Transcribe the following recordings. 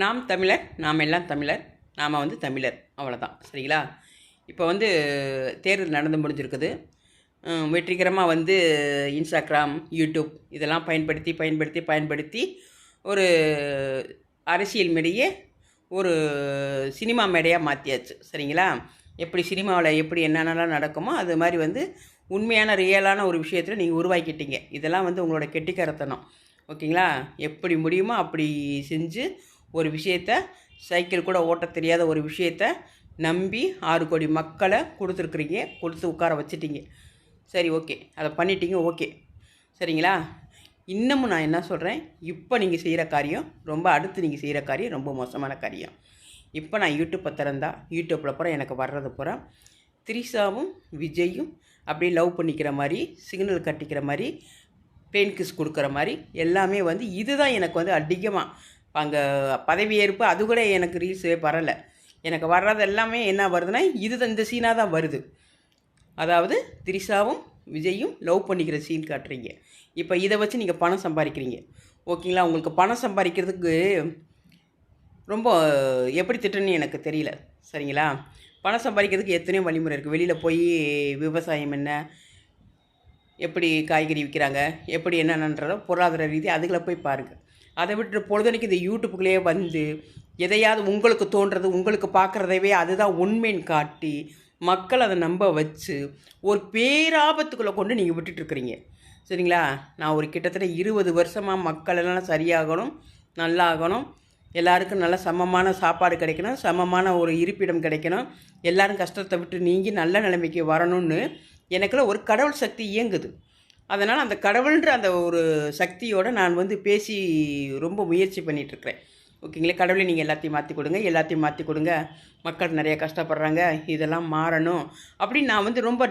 நாம் தமிழர், நாம் எல்லாம் தமிழர், நாம் வந்து தமிழர், அவ்வளோதான். சரிங்களா? இப்போ வந்து தேர்தல் நடந்து முடிஞ்சிருக்குது. வெற்றிகரமாக வந்து இன்ஸ்டாகிராம், யூடியூப் இதெல்லாம் பயன்படுத்தி ஒரு அரசியல் மேடையே ஒரு சினிமா மேடையாக மாற்றியாச்சு. சரிங்களா? எப்படி சினிமாவில் எப்படி என்னென்னலாம் நடக்குமோ அது மாதிரி வந்து உண்மையான ரியலான ஒரு விஷயத்தில் நீங்கள் உருவாக்கிட்டீங்க. இதெல்லாம் வந்து உங்களோட கெட்டிக்காரத்தனம். ஓகேங்களா? எப்படி முடியுமோ அப்படி செஞ்சு ஒரு விஷயத்த, சைக்கிள் கூட ஓட்ட தெரியாத ஒரு விஷயத்த நம்பி 6 கோடி மக்களை கொடுத்துருக்குறீங்க, கொடுத்து உட்கார வச்சுட்டீங்க. சரி, ஓகே, அதை பண்ணிட்டீங்க, ஓகே. சரிங்களா? இன்னமும் நான் என்ன சொல்கிறேன், இப்போ நீங்கள் செய்கிற காரியம் அடுத்து நீங்கள் செய்கிற காரியம் ரொம்ப மோசமான காரியம். இப்போ நான் யூடியூப்பை திறந்தா யூடியூப்பில் பூரா எனக்கு வர்றது பூரா திரிஷாவும் விஜயும் அப்படியே லவ் பண்ணிக்கிற மாதிரி, சிக்னல் கட்டிக்கிற மாதிரி, பிளேன் கிஸ் கொடுக்குற மாதிரி எல்லாமே வந்து இதுதான் எனக்கு வந்து அதிகமாக. அங்கே பதவியேற்பு அது கூட எனக்கு ரீல்ஸே வரலை. எனக்கு வர்றது எல்லாமே என்ன வருதுன்னா இந்த சீனாக தான் வருது. அதாவது திரிஷாவும் விஜயும் லவ் பண்ணிக்கிற சீன் காட்டுறீங்க. இப்போ இதை வச்சு நீங்கள் பணம் சம்பாதிக்கிறீங்க. ஓகேங்களா? உங்களுக்கு பணம் சம்பாதிக்கிறதுக்கு ரொம்ப எப்படி திட்டணும்னு எனக்கு தெரியல. சரிங்களா? பணம் சம்பாதிக்கிறதுக்கு எத்தனையோ வழிமுறை இருக்குது. வெளியில் போய் விவசாயம் என்ன, எப்படி காய்கறி விற்கிறாங்க, எப்படி என்னென்னன்றதோ பொருளாதார ரீதி அதுகளை போய் பாருங்கள். அதை விட்டு பொழுதுனைக்கு இந்த யூடியூப்புக்குள்ளேயே வந்து எதையாவது உங்களுக்கு தோன்றது, உங்களுக்கு பார்க்குறதவே அதுதான் உண்மைன்னு காட்டி மக்கள் அதை நம்ப வச்சு ஒரு பேராபத்துக்குள்ளே கொண்டு நீங்கள் விட்டுட்டுருக்குறீங்க. சரிங்களா? நான் ஒரு கிட்டத்தட்ட 20 வருஷமாக மக்கள் எல்லாம் சரியாகணும், நல்லாகணும், எல்லாருக்கும் நல்ல சமமான சாப்பாடு கிடைக்கணும், சமமான ஒரு இருப்பிடம் கிடைக்கணும், எல்லோரும் கஷ்டத்தை விட்டு நீங்கி நல்ல நிலைமைக்கு வரணும்னு எனக்குள்ள ஒரு கடவுள் சக்தி இயங்குது. அதனால் அந்த கடவுள்ன்ற அந்த ஒரு சக்தியோடு நான் வந்து பேசி ரொம்ப முயற்சி பண்ணிகிட்ருக்கிறேன். ஓகேங்களா? கடவுளை நீங்கள் எல்லாத்தையும் மாற்றி கொடுங்க, மக்கள் நிறைய கஷ்டப்படுறாங்க, இதெல்லாம் மாறணும் அப்படின்னு நான் வந்து ரொம்ப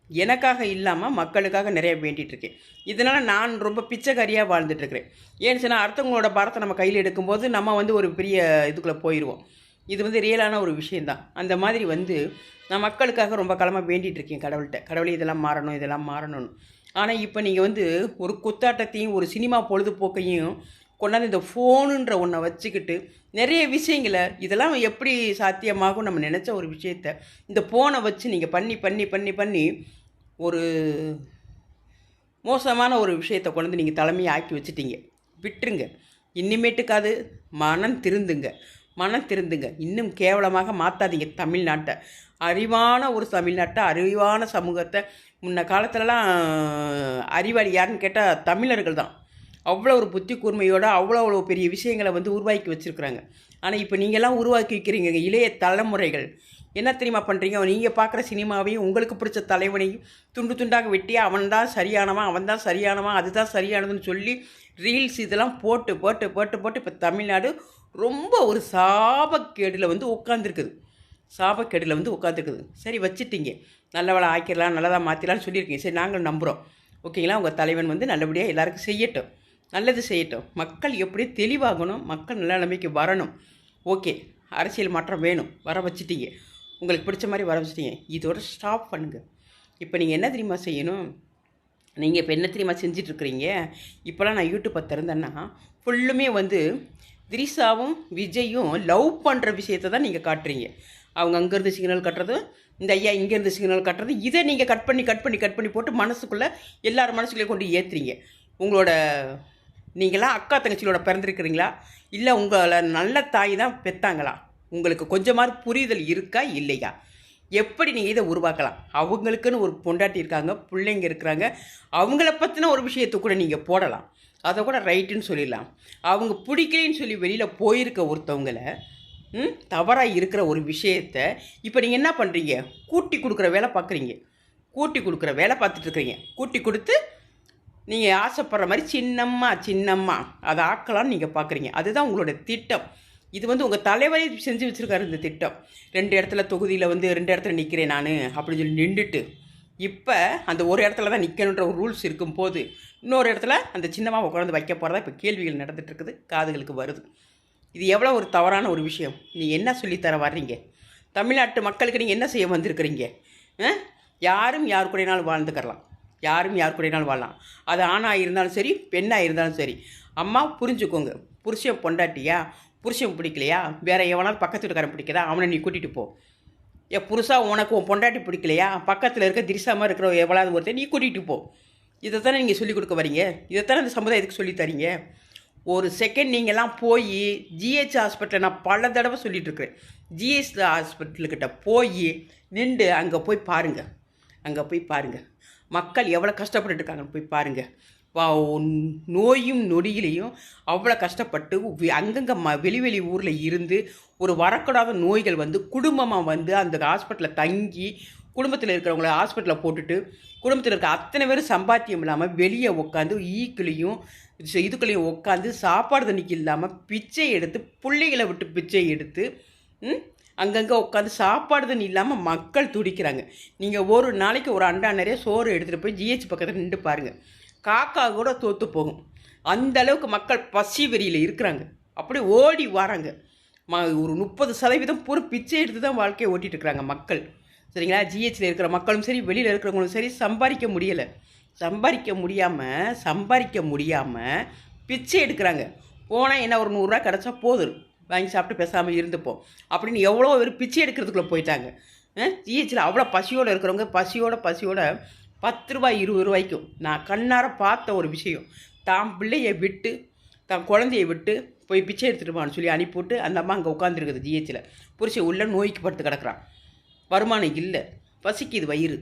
எனக்காக இல்லாமல் மக்களுக்காக நிறைய வேண்டிகிட்ருக்கேன். இதனால் நான் ரொம்ப பிச்சைக்காரியாக வாழ்ந்துட்டுருக்கிறேன். ஏன்னு சொன்னால் அடுத்தவங்களோட பாரத்தை நம்ம கையில் எடுக்கும்போது நம்ம வந்து ஒரு பெரிய இதுக்குள்ளே போயிடுவோம். இது வந்து ரியலான ஒரு விஷயந்தான். அந்த மாதிரி வந்து நான் மக்களுக்காக ரொம்ப காலமாக வேண்டிகிட்ருக்கேன் கடவுள்கிட்ட. கடவுளை இதெல்லாம் மாறணும்னு. ஆனால் இப்போ நீங்கள் வந்து ஒரு குத்தாட்டத்தையும் ஒரு சினிமா பொழுதுபோக்கையும் கொண்டாந்து இந்த ஃபோனுன்ற ஒன்றை வச்சுக்கிட்டு நிறைய விஷயங்களை இதெல்லாம் எப்படி சாத்தியமாகும் நம்ம நினச்ச ஒரு விஷயத்த இந்த ஃபோனை வச்சு நீங்கள் பண்ணி ஒரு மோசமான ஒரு விஷயத்தை கொண்டு நீங்கள் தலைமையை ஆக்கி வச்சுட்டீங்க. விட்டுருங்க. இனிமேட்டுக்காது மனம் திருந்துங்க. இன்னும் கேவலமாக மாற்றாதீங்க தமிழ்நாட்டை. அறிவான ஒரு தமிழ்நாட்டை, அறிவான சமூகத்தை. முன்ன காலத்துலலாம் அறிவாளி யாருன்னு கேட்டால் தமிழர்கள் தான். அவ்வளோ ஒரு புத்தி கூர்மையோடு அவ்வளோ பெரிய விஷயங்களை வந்து உருவாக்கி வச்சுருக்குறாங்க. ஆனால் இப்போ நீங்கள்லாம் உருவாக்கி வைக்கிறீங்க. இளைய தலைமுறைகள் என்ன தெரியுமா பண்ணுறீங்க? நீங்கள் பார்க்குற சினிமாவையும் உங்களுக்கு பிடிச்ச தலைவனையும் துண்டாக வெட்டி அவன் தான் சரியானவன் அதுதான் சரியானதுன்னு சொல்லி ரீல்ஸ் இதெல்லாம் போட்டு இப்போ தமிழ்நாடு ரொம்ப ஒரு சாபக்கேடில் வந்து உட்காந்துருக்குது. சரி, வச்சுட்டீங்க. நல்லவளை ஆக்கிடலாம், நல்லதாக மாற்றிடலான்னு சொல்லியிருக்கீங்க. சரி, நாங்கள் நம்புகிறோம். ஓகேங்களா? உங்கள் தலைவன் வந்து நல்லபடியாக எல்லாருக்கும் செய்யட்டும், நல்லது செய்யட்டும். மக்கள் எப்படி தெளிவாகணும், மக்கள் நல்ல நிலைமைக்கு வரணும். ஓகே, அரசியல் மாற்றம் வேணும், வர வச்சுட்டீங்க. உங்களுக்கு பிடிச்ச மாதிரி வர வச்சுட்டீங்க. இதோட ஸ்டாப் பண்ணுங்கள். இப்போ நீங்கள் என்ன தெரியுமா செய்யணும்? நீங்கள் இப்போ என்ன தெரியுமா செஞ்சிட்ருக்குறீங்க? இப்போலாம் நான் யூடியூப்பை திறந்தேன்னா ஃபுல்லுமே வந்து திரிஷாவும் விஜயும் லவ் பண்ணுற விஷயத்தை தான் நீங்கள் காட்டுறீங்க. அவங்க அங்கேருந்து சிக்னல் கட்டுறது, இந்த ஐயா இங்கேருந்து சிக்னல் கட்டுறது, இதை நீங்கள் கட் பண்ணி போட்டு மனசுக்குள்ளே எல்லார் மனசுக்குள்ளே கொண்டு ஏற்றுறீங்க. உங்களோட நீங்களாம் அக்கா தங்கச்சியோட பிறந்திருக்கிறீங்களா, இல்லை உங்களை நல்ல தாய் தான் பெற்றாங்களா? உங்களுக்கு கொஞ்சமாவது புரிதல் இருக்கா இல்லையா? எப்படி நீங்கள் இதை உருவாக்கலாம்? அவங்களுக்குன்னு ஒரு பொண்டாட்டி இருக்காங்க, பிள்ளைங்க இருக்கிறாங்க, அவங்கள பற்றின ஒரு விஷயத்தை கூட நீங்கள் போடலாம். அதை கூட ரைட்டுன்னு சொல்லிடலாம். அவங்க பிடிக்கலன்னு சொல்லி வெளியில் போயிருக்க ஒருத்தவங்களை தவறாக இருக்கிற ஒரு விஷயத்தை இப்போ நீங்கள் என்ன பண்ணுறீங்க? கூட்டி கொடுக்குற வேலை பார்த்துட்ருக்குறீங்க. கூட்டி கொடுத்து நீங்கள் ஆசைப்படுற மாதிரி சின்னம்மா அதை ஆக்கலான்னு நீங்கள் பார்க்குறீங்க. அதுதான் உங்களோட திட்டம். இது வந்து உங்கள் தலைவரே செஞ்சு வச்சுருக்காரு இந்த திட்டம். 2 இடத்துல தொகுதியில் வந்து 2 இடத்துல நிற்கிறேன் நான் அப்படின்னு சொல்லி நின்றுட்டு இப்போ அந்த ஒரு இடத்துல தான் நிற்கணுன்ற ஒரு ரூல்ஸ் இருக்கும்போது இன்னொரு இடத்துல அந்த சின்னமாக உட்காந்து வைக்க போகிறதா இப்போ கேள்விகள் நடந்துகிட்ருக்குது, காதுகளுக்கு வருது. இது எவ்வளோ ஒரு தவறான ஒரு விஷயம். நீங்கள் என்ன சொல்லித்தர வர்றீங்க? தமிழ்நாட்டு மக்களுக்கு நீங்கள் என்ன செய்ய வந்திருக்கிறீங்க? யாரும் யார் கூடனாலும் வாழலாம். அது ஆணாக இருந்தாலும் சரி, பெண்ணாக இருந்தாலும் சரி. அம்மா புரிஞ்சுக்கோங்க. புருஷன் பொண்டாட்டியா, புருஷன் பிடிக்கலையா, வேறு எவனாவது பக்கத்து வீட்டுக்காரன் பிடிக்கதா, அவனை நீ கூட்டிகிட்டு போ. என் புருஷா உனக்கு உன் பொண்டாட்டி பிடிக்கலையா, பக்கத்தில் இருக்க திரிசாமல் இருக்கிற எவ்வளவு ஒருத்தர் நீ கூட்டிகிட்டு போ. இதைத்தானே நீங்கள் சொல்லிக் கொடுக்க வரீங்க, இதைத்தானே அந்த சமுதாயத்துக்கு சொல்லி தரீங்க. ஒரு செகண்ட் நீங்கள்லாம் போய் ஜிஹெச் ஹாஸ்பிட்டலில் நான் பல தடவை சொல்லிகிட்ருக்குறேன், ஜிஹெச் ஹாஸ்பிட்டலுக்கிட்ட போய் நின்று அங்கே போய் பாருங்கள், அங்கே போய் பாருங்கள் மக்கள் எவ்வளோ கஷ்டப்பட்டுட்டு இருக்காங்கன்னு போய் பாருங்கள். நோயும் நொடியிலையும் அவ்வளோ கஷ்டப்பட்டு அங்கங்கே வெளி ஊரில் இருந்து ஒரு வரக்கூடாத நோய்கள் வந்து குடும்பமாக வந்து அந்த ஹாஸ்பிட்டலில் தங்கி குடும்பத்தில் இருக்கிறவங்கள ஹாஸ்பிட்டலில் போட்டுட்டு குடும்பத்தில் இருக்க அத்தனை பேரும் சம்பாத்தியம் இல்லாமல் வெளியே உட்காந்து ஈக்குலையும் இதுக்குள்ளேயும் உட்காந்து சாப்பாடு தண்ணிக்கு இல்லாமல் பிச்சை எடுத்து பிள்ளைகளை விட்டு பிச்சை எடுத்து அங்கங்கே உட்காந்து சாப்பாடு தண்ணி இல்லாமல் மக்கள் துடிக்கிறாங்க. நீங்கள் ஒரு நாளைக்கு ஒரு அண்டா நிறைய சோறு எடுத்துகிட்டு போய் ஜிஹெச் பக்கத்தில் நின்று பாருங்கள், காக்கா கூட தோற்று போகும். அந்த அளவுக்கு மக்கள் பசி வெறியில் இருக்கிறாங்க. அப்படி ஓடி வராங்க. ஒரு 30% பூரா பிச்சை எடுத்து தான் வாழ்க்கையை ஓட்டிகிட்டு இருக்கிறாங்க மக்கள். சரிங்களா, ஜிஹெச்சில் இருக்கிற மக்களும் சரி வெளியில் இருக்கிறவங்களும் சரி சம்பாதிக்க முடியலை. சம்பாதிக்க முடியாமல் பிச்சை எடுக்கிறாங்க. போனால் என்ன ஒரு 100 ரூபா கிடச்சா போதும், வாங்கி சாப்பிட்டு பேசாமல் இருந்துப்போம் அப்படின்னு எவ்வளோ பேர் பிச்சை எடுக்கிறதுக்குள்ளே போயிட்டாங்க. ஜிஹெச்சில் அவ்வளோ பசியோடு இருக்கிறவங்க பசியோட 10 ரூபாய் 20 ரூபாய்க்கும் நான் கண்ணார பார்த்த ஒரு விஷயம். தான் பிள்ளையை விட்டு தான் குழந்தையை விட்டு போய் பிச்சை எடுத்துகிட்டுவான்னு சொல்லி அனுப்பிவிட்டு அந்த அம்மா அங்கே உட்காந்துருக்குது ஜிஹெச்சில். புருஷன் உள்ள நோய்க்கு படுத்து கிடக்குறான், வருமானம் இல்லை, பசிக்குது வயிறு.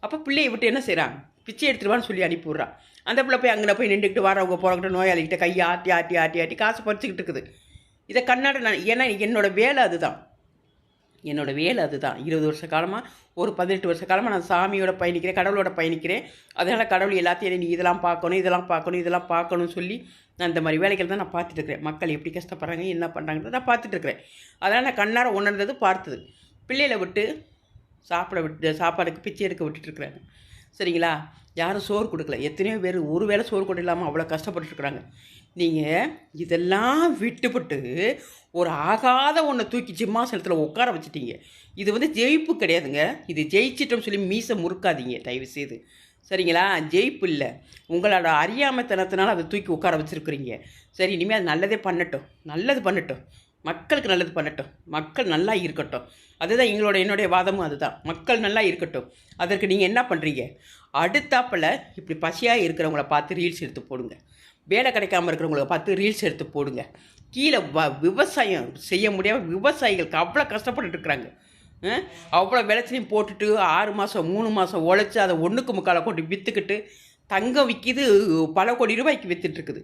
அப்போ பிள்ளையை விட்டு என்ன செய்கிறான், பிச்சை எடுத்துருவான்னு சொல்லி அனுப்பிவிட்றான். அந்த பிள்ளை போய் அங்கே போய் நின்றுக்கிட்டு வரவங்க போகிறவங்கிட்ட நோயாளிகிட்ட கையை ஆட்டி ஆட்டி ஆட்டி ஆட்டி காசு பறிச்சுக்கிட்டு இருக்குது. இதை கண்ணாட நான் ஏன்னா என்னோடய வேலை அதுதான், 20 வருஷ காலமாக ஒரு 18 வருஷ காலமாக நான் சாமியோட பயணிக்கிறேன், கடவுளோட பயணிக்கிறேன். அதனால் கடவுள் எல்லாத்தையும் நீ இதெல்லாம் பார்க்கணும்னு சொல்லி நான் இந்த மாதிரி வேலைகள் தான் நான் பார்த்துட்ருக்கிறேன். மக்கள் எப்படி கஷ்டப்படுறாங்க என்ன பண்ணுறாங்கன்னு நான் பார்த்துட்ருக்குறேன். அதனால் நான் கண்ணார உணர்ந்தது பார்த்தது. பிள்ளைகளை விட்டு சாப்பாடுக்கு பிச்சை எடுக்க விட்டுட்டுருக்குறாங்க. சரிங்களா, யாரும் சோறு கொடுக்கல. எத்தனையோ பேர் ஒரு வேளை சோறு கூட இல்லாமல் அவ்வளோ கஷ்டப்பட்டுருக்குறாங்க. நீங்கள் இதெல்லாம் விட்டுப்பட்டு ஒரு ஆகாத ஒன்றை தூக்கி சிம்மாசனத்தில் உட்கார வச்சுட்டீங்க. இது வந்து ஜெயிப்பு கிடையாதுங்க, இது ஜெயிச்சிட்டோம்னு சொல்லி மீசை முறுக்காதீங்க தயவு செய்து. சரிங்களா, ஜெயிப்பு இல்லை, உங்களோட அறியாமைத்தனத்தினால அதை தூக்கி உட்கார வச்சுருக்குறீங்க. சரி, இனிமேல் அது நல்லது பண்ணட்டும், மக்களுக்கு நல்லது பண்ணட்டும், மக்கள் நல்லா இருக்கட்டும். அதுதான் என்னுடைய வாதமும் அதுதான். மக்கள் நல்லா இருக்கட்டும். அதற்கு நீங்கள் என்ன பண்ணுறீங்க, அடுத்தாப்பில் இப்படி பசியாக இருக்கிறவங்கள பார்த்து ரீல்ஸ் எடுத்து போடுங்க, வேலை கிடைக்காமல் இருக்கிறவங்கள பார்த்து ரீல்ஸ் எடுத்து போடுங்க. கீழே விவசாயம் செய்ய முடியாமல் விவசாயிகளுக்கு அவ்வளோ கஷ்டப்பட்டுட்டு இருக்கிறாங்க. அவ்வளோ விளைச்சலையும் போட்டுட்டு 6 மாதம் 3 மாதம் உழைச்சி அதை 1க்கு 3 கொண்டு விற்றுக்கிட்டு தங்கம் விற்கிது, பல கோடி ரூபாய்க்கு விற்றுட்டுருக்குது.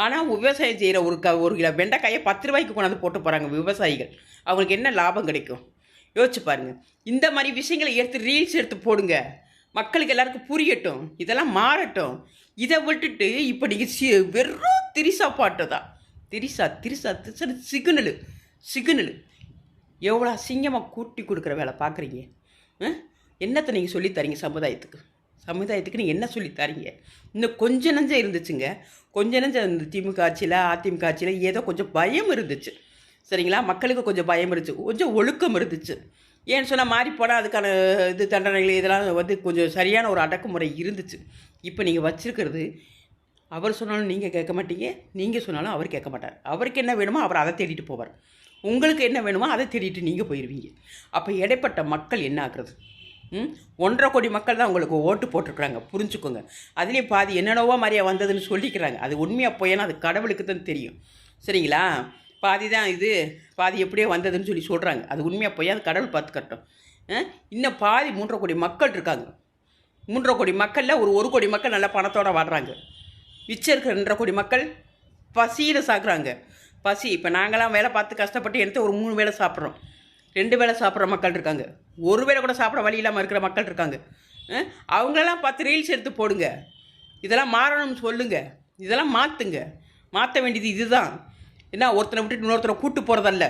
ஆனால் விவசாயம் செய்கிற ஒரு கிலோ வெண்டைக்காயை 10 ரூபாய்க்கு கொண்டாந்து போட்டு போகிறாங்க விவசாயிகள். அவங்களுக்கு என்ன லாபம் கிடைக்கும் யோசிச்சு பாருங்கள். இந்த மாதிரி விஷயங்களை எடுத்து ரீல்ஸ் எடுத்து போடுங்க, மக்களுக்கு எல்லாருக்கும் புரியட்டும், இதெல்லாம் மாறட்டும். இதை விட்டுட்டு இப்போ நீங்கள் வெறும் திரிசா பாட்டு தான், திரிசா சிகுனல் எவ்வளோ அசிங்கமாக கூட்டி கொடுக்குற வேலை பார்க்குறீங்க. என்னத்தை நீங்கள் சொல்லித்தரீங்க சமுதாயத்துக்கு நீங்கள் என்ன சொல்லித்தரீங்க? இன்னும் கொஞ்சம் நஞ்சம் இருந்துச்சுங்க, கொஞ்சம் நஞ்சம் இந்த திமுக அதிமுக ஏதோ கொஞ்சம் பயம் இருந்துச்சு. சரிங்களா, மக்களுக்கு கொஞ்சம் பயம் இருந்துச்சு, கொஞ்சம் ஒழுக்கம் இருந்துச்சு. ஏன்னு சொன்னால் மாறி போனால் அதுக்கான தண்டனைகள் இதெல்லாம் வந்து கொஞ்சம் சரியான ஒரு அடக்குமுறை இருந்துச்சு. இப்போ நீங்கள் வச்சுருக்கிறது, அவர் சொன்னாலும் நீங்கள் கேட்க மாட்டீங்க, நீங்கள் சொன்னாலும் அவர் கேட்க மாட்டார். அவருக்கு என்ன வேணுமோ அவர் அதை தேடிட்டு போவார், உங்களுக்கு என்ன வேணுமோ அதை தேடிட்டு நீங்கள் போயிடுவீங்க. அப்போ இடைப்பட்ட மக்கள் என்ன ஆகுறது? 1.5 கோடி மக்கள் தான் உங்களுக்கு ஓட்டு போட்டிருக்குறாங்க, புரிஞ்சுக்கோங்க. அதுலேயும் பாதி என்னென்னவோ மாதிரியா வந்ததுன்னு சொல்லிக்கிறாங்க. அது உண்மையாக போயேன்னா அது கடவுளுக்கு தான் தெரியும். சரிங்களா, பாதி தான் இது, பாதி எப்படியோ வந்ததுன்னு சொல்லி சொல்கிறாங்க. அது உண்மையாக போய் அது கடவுள் பார்த்துக்கட்டும். இன்னும் பாதி 3.5 கோடி மக்கள் இருக்காங்க. 3.5 கோடி மக்களில் ஒரு 1 கோடி மக்கள் நல்லா பணத்தோடு வாடுறாங்க. மிச்சம் இருக்கிற 2.5 கோடி மக்கள் பசியில் சாகுறாங்க. பசி இப்போ நாங்களாம் வேலை பார்த்து கஷ்டப்பட்டு எடுத்து ஒரு 3 வேளை சாப்பிட்றோம், 2 வேளை சாப்பிட்ற மக்கள் இருக்காங்க, 1 வேளை கூட சாப்பிட வழி இல்லாமல் இருக்கிற மக்கள் இருக்காங்க. அவங்களெல்லாம் பார்த்து ரீல்ஸ் எடுத்து போடுங்க, இதெல்லாம் மாறணும்னு சொல்லுங்கள், இதெல்லாம் மாற்ற வேண்டியது இதுதான். என்ன ஒருத்தனை விட்டுட்டு இன்னொருத்தரை கூட்டு போகிறதல்ல.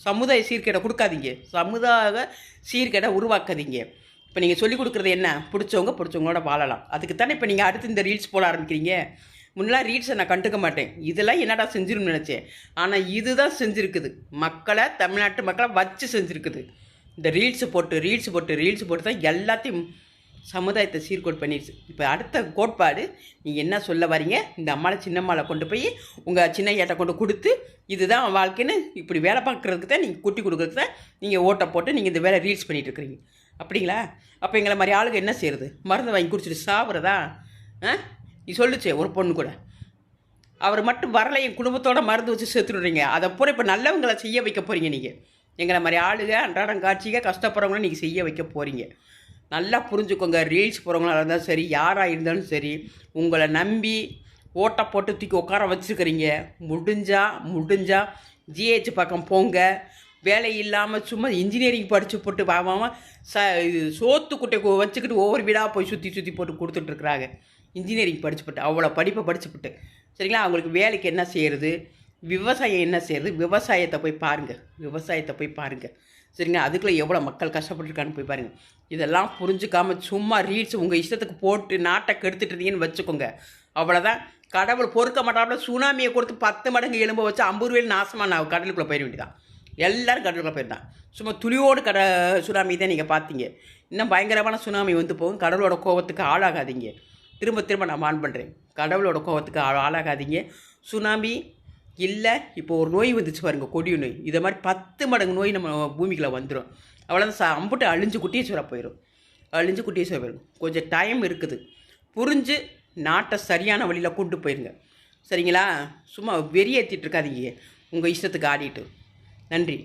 சமுதாய சீர்கேடை கொடுக்காதீங்க, சமுதாய சீர்கேடை உருவாக்காதீங்க. இப்போ நீங்கள் சொல்லிக் கொடுக்குறது என்ன, பிடிச்சவங்களோட வாழலாம். அதுக்கு தானே இப்போ நீங்கள் அடுத்து இந்த ரீல்ஸ் போட ஆரம்பிக்கிறீங்க. முன்னெல்லாம் ரீல்ஸை நான் கண்டுக்க மாட்டேன், இதெல்லாம் என்னடா செஞ்சிரும்னு நினச்சேன். ஆனால் இதுதான் செஞ்சுருக்குது, தமிழ்நாட்டு மக்களை வச்சு செஞ்சுருக்குது. இந்த ரீல்ஸ் போட்டு தான் எல்லாத்தையும் சமுதாயத்தை சீர்கோட் பண்ணிடுச்சு. இப்போ அடுத்த கோட்பாடு நீங்கள் என்ன சொல்ல வரீங்க, இந்த அம்மாவை சின்னம்மாவை கொண்டு போய் உங்கள் சின்ன ஏட்டை கொண்டு கொடுத்து இதுதான் வாழ்க்கைன்னு இப்படி வேலை பார்க்குறதுக்கு தான் நீங்கள் குட்டி கொடுக்குறதுக்கு தான் நீங்கள் ஓட்டை போட்டு நீங்கள் இந்த வேலை ரீல்ஸ் பண்ணிகிட்டு இருக்கிறீங்க அப்படிங்களா? அப்போ எங்களை மாதிரி ஆளுங்க என்ன செய்கிறது? மருந்து வாங்கி குடிச்சிட்டு சாப்பிட்றதா? நீ சொல்லுச்சே ஒரு பொண்ணு கூட, அவர் மட்டும் வரலை, என் குடும்பத்தோட மருந்து வச்சு சேர்த்துடுறீங்க. அதை பூரா இப்போ நல்லவங்களை செய்ய வைக்க போகிறீங்க. நீங்கள் எங்களை மாதிரி ஆளுங்க அன்றாடம் காட்சிங்க கஷ்டப்படுறவங்களும் நீங்கள் செய்ய வைக்க போகிறீங்க. நல்லா புரிஞ்சுக்கோங்க. ரீல்ஸ் போகிறவங்களாக இருந்தாலும் சரி, யாராக இருந்தாலும் சரி, உங்களை நம்பி ஓட்டை போட்டு தூக்கி உட்கார வச்சுருக்கிறீங்க. முடிஞ்சா ஜிஹெச் பக்கம் போங்க. வேலை இல்லாமல் சும்மா இன்ஜினியரிங் படித்து போட்டு வாங்காமல் சோத்து குட்டை வச்சுக்கிட்டு ஒவ்வொரு வீடாக போய் சுற்றி போட்டு கொடுத்துட்ருக்குறாங்க. இன்ஜினியரிங் படிச்சுப்பட்டு அவ்வளோ படிப்பை படிச்சுப்பட்டு சரிங்களா? அவங்களுக்கு வேலைக்கு என்ன செய்கிறது, விவசாயம் என்ன செய்கிறது, விவசாயத்தை போய் பாருங்கள் சரிங்களா? அதுக்குள்ளே எவ்வளோ மக்கள் கஷ்டப்பட்டுருக்கான்னு போய் பாருங்கள். இதெல்லாம் புரிஞ்சுக்காமல் சும்மா ரீல்ஸ் உங்கள் இஷ்டத்துக்கு போட்டு நாட்டை கெடுத்துட்டு இருந்தீங்கன்னு வச்சுக்கோங்க. அவ்வளோதான். கடவுள் பொறுக்க மாட்டாப்புல சுனாமியை கொடுத்து 10 மடங்கு எலும்பை வச்சு 50 ரூபாயில் நாசமாக நான் கடலுக்குள்ளே போயிட வேண்டியதான். எல்லோரும் கடலுக்குள்ளே போயிருந்தான். சும்மா துளியோடு சுனாமி தான் நீங்கள் பார்த்தீங்க. இன்னும் பயங்கரமான சுனாமி வந்து போகும். கடவுளோட கோபத்துக்கு ஆளாகாதீங்க. திரும்ப நான் ஆன் பண்ணுறேன். கடவுளோட கோபத்துக்கு ஆளாகாதீங்க. சுனாமி இல்லை, இப்போ ஒரு நோய் வந்துச்சு பாருங்கள், கொடிய நோய். இதை மாதிரி 10 மடங்கு நோய் நம்ம பூமிக்குள்ளே வந்துடும். அவ்வளோதான். அம்புட்டு அழிஞ்சு குட்டியேஸ்வரா போயிடும். கொஞ்சம் டைம் இருக்குது. புரிஞ்சு நாட்டை சரியான வழியில் கொண்டு போயிருங்க சரிங்களா? சும்மா வெறியேற்றிட்டு இருக்காதீங்க உங்கள் இஷ்டத்துக்கு ஆடிட்டு. நன்றி.